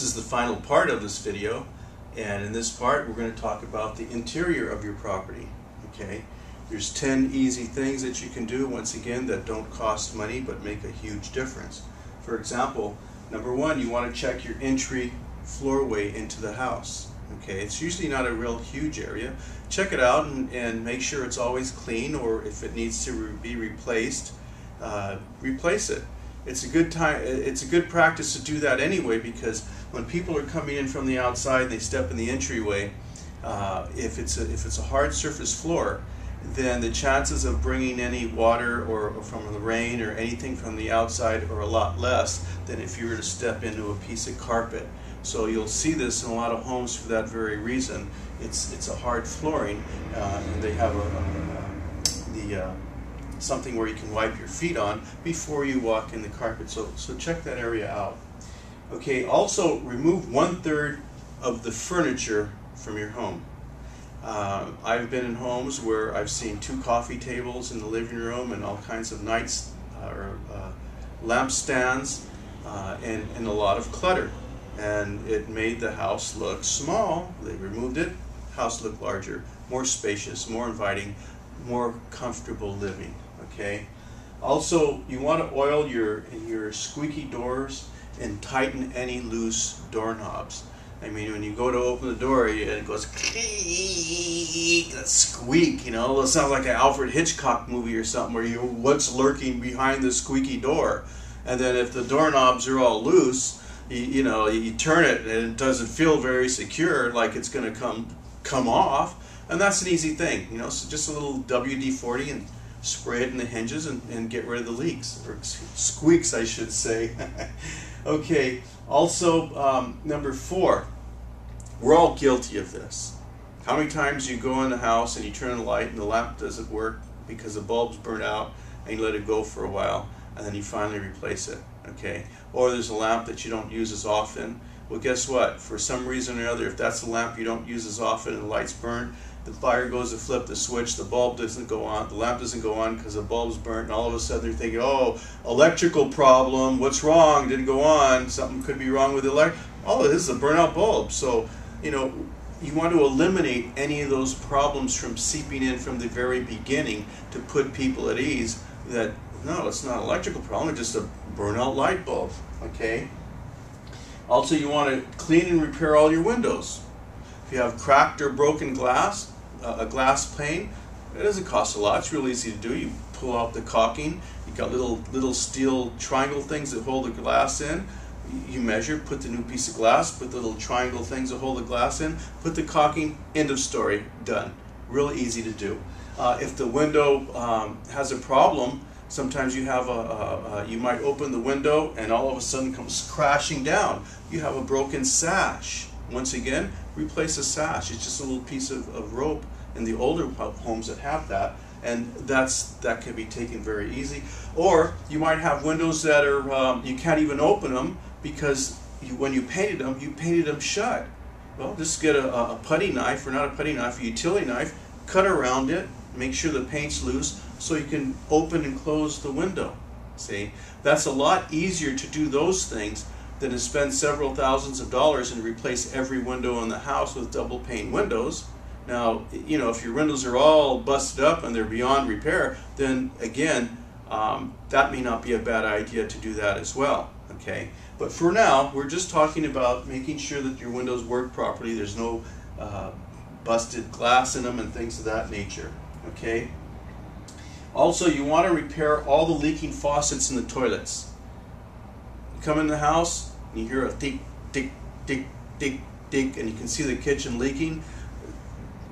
This is the final part of this video, and in this part we're going to talk about the interior of your property. Okay, there's 10 easy things that you can do, once again, that don't cost money but make a huge difference. For example, number one, you want to check your entry floorway into the house. Okay, it's usually not a real huge area. Check it out and make sure it's always clean, or if it needs to be replaced, replace it. It's a good practice to do that anyway, because when people are coming in from the outside, they step in the entryway. If it's a hard surface floor, then the chances of bringing any water or from the rain or anything from the outside are a lot less than if you were to step into a piece of carpet. So you'll see this in a lot of homes for that very reason. It's a hard flooring, and they have something where you can wipe your feet on before you walk in the carpet. So check that area out. Okay, also remove 1/3 of the furniture from your home. I've been in homes where I've seen 2 coffee tables in the living room and all kinds of lamp stands and a lot of clutter. And it made the house look small. They removed it, house looked larger, more spacious, more inviting, more comfortable living. Okay. Also, you want to oil your squeaky doors and tighten any loose doorknobs. I mean, when you go to open the door, it goes click, that squeak, you know, it sounds like an Alfred Hitchcock movie or something, where what's lurking behind the squeaky door. And then if the doorknobs are all loose, you turn it and it doesn't feel very secure, like it's going to come off. And that's an easy thing, so just a little WD-40 and spray it in the hinges and get rid of the leaks, or squeaks, I should say. Okay, also number 4, we're all guilty of this. How many times you go in the house and you turn the light and the lamp doesn't work because the bulb's burnt out, and you let it go for a while and then you finally replace it, okay? Or there's a lamp that you don't use as often. Well, guess what? For some reason or other, if that's the lamp you don't use as often and the light's burned, the buyer goes to flip the switch, the bulb doesn't go on, the lamp doesn't go on because the bulb's burnt, and all of a sudden they're thinking, oh, electrical problem, what's wrong, didn't go on, something could be wrong with the electric. Oh, this is a burnout bulb. So, you want to eliminate any of those problems from seeping in from the very beginning to put people at ease that, no, it's not an electrical problem, it's just a burnout light bulb, okay? Also, you want to clean and repair all your windows. If you have cracked or broken glass, a glass pane, it doesn't cost a lot. It's real easy to do. You pull out the caulking. You got little steel triangle things that hold the glass in. You measure, put the new piece of glass, put the little triangle things that hold the glass in, put the caulking, end of story, done. Real easy to do. If the window has a problem, sometimes you have you might open the window and all of a sudden comes crashing down. You have a broken sash. Once again, replace a sash. It's just a little piece of rope in the older homes that have that, and that can be taken very easy. Or you might have windows that are you can't even open them because when you painted them shut. Well, just get a putty knife, or not a putty knife, a utility knife, cut around it, make sure the paint's loose so you can open and close the window. See, that's a lot easier to do those things than to spend several thousands of dollars and replace every window in the house with double pane windows. Now, if your windows are all busted up and they're beyond repair, then again, that may not be a bad idea to do that as well, okay? But for now, we're just talking about making sure that your windows work properly. There's no busted glass in them and things of that nature, okay? Also, you want to repair all the leaking faucets in the toilets. You come in the house, and you hear a tick, tick, tick, tick, tick, and you can see the kitchen leaking.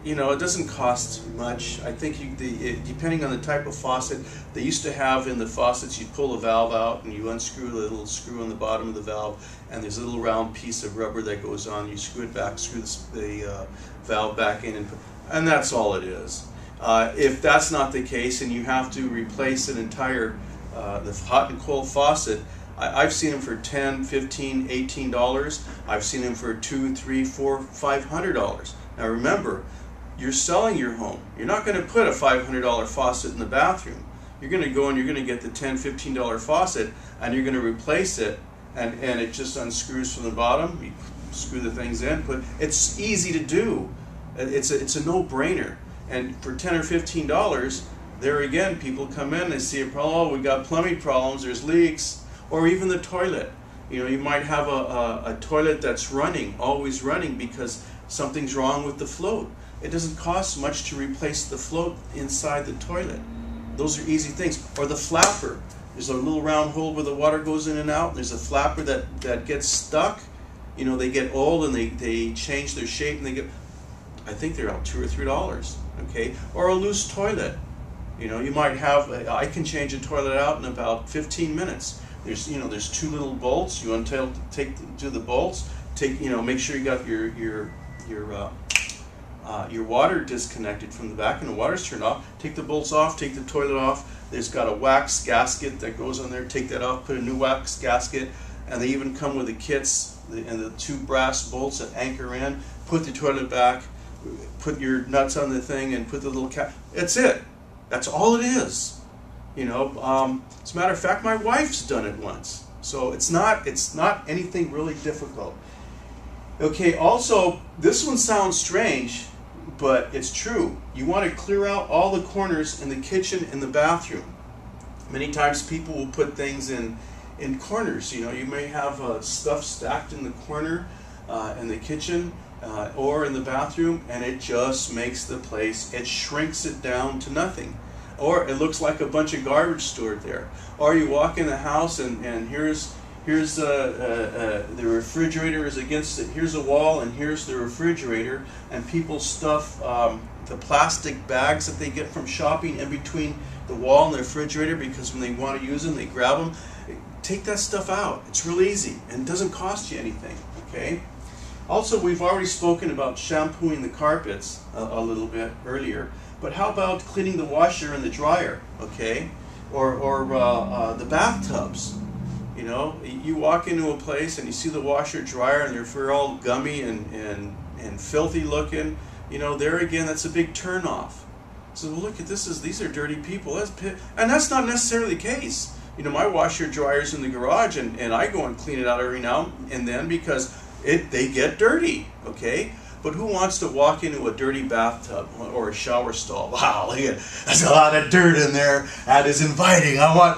It doesn't cost much. I think depending on the type of faucet, they used to have in the faucets, you'd pull the valve out and you unscrew the little screw on the bottom of the valve, and there's a little round piece of rubber that goes on. You screw it back, screw the valve back in, and that's all it is. If that's not the case and you have to replace an entire the hot and cold faucet, I've seen them for $10, $15, $18. I've seen them for $200, $300, $400, $500. Now remember, you're selling your home. You're not going to put a $500 faucet in the bathroom. You're going to go and you're going to get the $10, $15 faucet, and you're going to replace it and it just unscrews from the bottom. You screw the things in, but it's easy to do. It's a no-brainer. And for $10 or $15, there again, people come in, they see a problem. Oh, we got plumbing problems. There's leaks, or even the toilet. You know, you might have a toilet that's running, always running, because something's wrong with the float. It doesn't cost much to replace the float inside the toilet. Those are easy things. Or the flapper. There's a little round hole where the water goes in and out. There's a flapper that gets stuck. You know, they get old and they change their shape and they get, I think they're about $2 or $3, okay? Or a loose toilet. You know, you might have, I can change a toilet out in about 15 minutes. There's 2 little bolts. You do the bolts. Make sure you got your water disconnected from the back and the water's turned off. Take the bolts off, take the toilet off. There's got a wax gasket that goes on there. Take that off, put a new wax gasket, and they even come with the kits and the 2 brass bolts that anchor in. Put the toilet back, put your nuts on the thing, and put the little cap. That's it. That's all it is. You know, as a matter of fact, my wife's done it once, so it's not anything really difficult. Okay. Also, this one sounds strange, but it's true. You want to clear out all the corners in the kitchen and the bathroom. Many times people will put things in corners. You know, you may have stuff stacked in the corner in the kitchen or in the bathroom, and it just makes the place, it shrinks it down to nothing. Or it looks like a bunch of garbage stored there. Or you walk in the house and here's the refrigerator is against it. Here's a wall and here's the refrigerator, and people stuff the plastic bags that they get from shopping in between the wall and the refrigerator, because when they want to use them, they grab them. Take that stuff out. It's real easy and it doesn't cost you anything. Okay. Also, we've already spoken about shampooing the carpets a little bit earlier, but how about cleaning the washer and the dryer? Okay, or the bathtubs. You know, you walk into a place and you see the washer, dryer, and they're all gummy and filthy looking. You know, there again, that's a big turnoff. So well, look at this, these are dirty people. And that's not necessarily the case. You know, my washer dryer's in the garage, and I go and clean it out every now and then because they get dirty. Okay. But who wants to walk into a dirty bathtub or a shower stall? Wow, look at, there's a lot of dirt in there. That is inviting. No.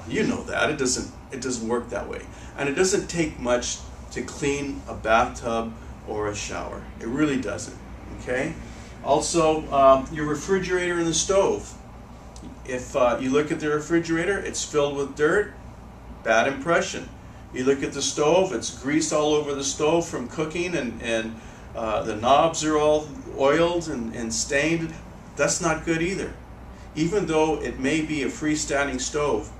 You know that. It doesn't work that way. And it doesn't take much to clean a bathtub or a shower. It really doesn't. Okay? Also, your refrigerator and the stove. If you look at the refrigerator, it's filled with dirt, bad impression. You look at the stove, it's grease all over the stove from cooking, and the knobs are all oiled and stained. That's not good either. Even though it may be a freestanding stove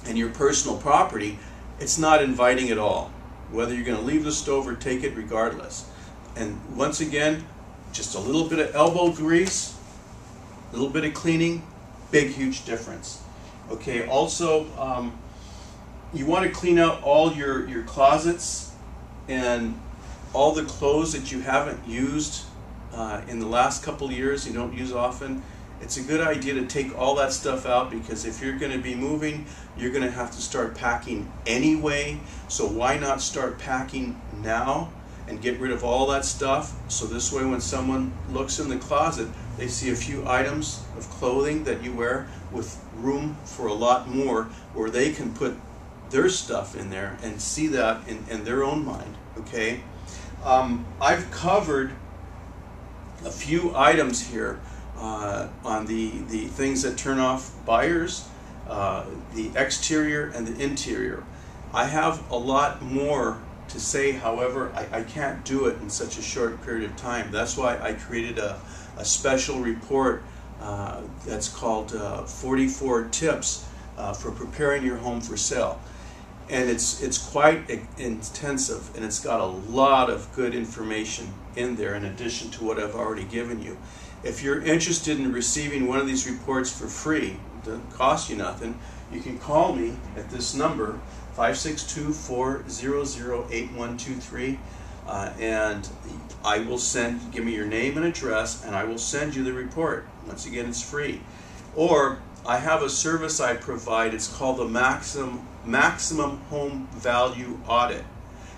and your personal property, it's not inviting at all, whether you're going to leave the stove or take it, regardless. And once again, just a little bit of elbow grease, a little bit of cleaning, big, huge difference. Okay, also, you want to clean out all your closets and all the clothes that you haven't used in the last couple of years, you don't use often. It's a good idea to take all that stuff out, because if you're going to be moving, you're going to have to start packing anyway. So why not start packing now and get rid of all that stuff? So this way, when someone looks in the closet, they see a few items of clothing that you wear with room for a lot more, where they can put their stuff in there and see that in their own mind. Okay. I've covered a few items here on the things that turn off buyers, the exterior and the interior. I have a lot more to say, however, I can't do it in such a short period of time. That's why I created a special report that's called 44 Tips for Preparing Your Home for Sale. And it's quite intensive, and it's got a lot of good information in there in addition to what I've already given you. If you're interested in receiving one of these reports for free, it doesn't cost you nothing, you can call me at this number, 562-400-8123, and I will give me your name and address, and I will send you the report. Once again, it's free. Or I have a service I provide. It's called the Maximum Home Value Audit.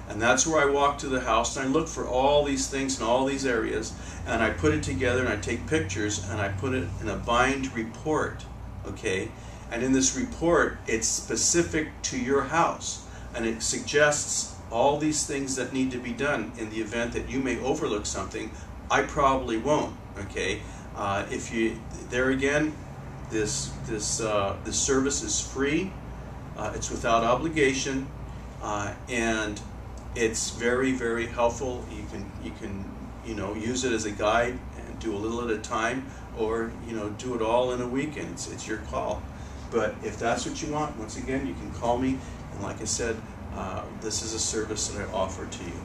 And that's where I walk to the house and I look for all these things in all these areas, and I put it together and I take pictures and I put it in a bind report, okay? And in this report, it's specific to your house, and it suggests all these things that need to be done in the event that you may overlook something. I probably won't, okay? If you, there again, this service is free, it's without obligation, and it's very, very helpful. You can use it as a guide and do a little at a time, or do it all in a weekend. It's your call. But if that's what you want, once again, you can call me. And like I said, this is a service that I offer to you.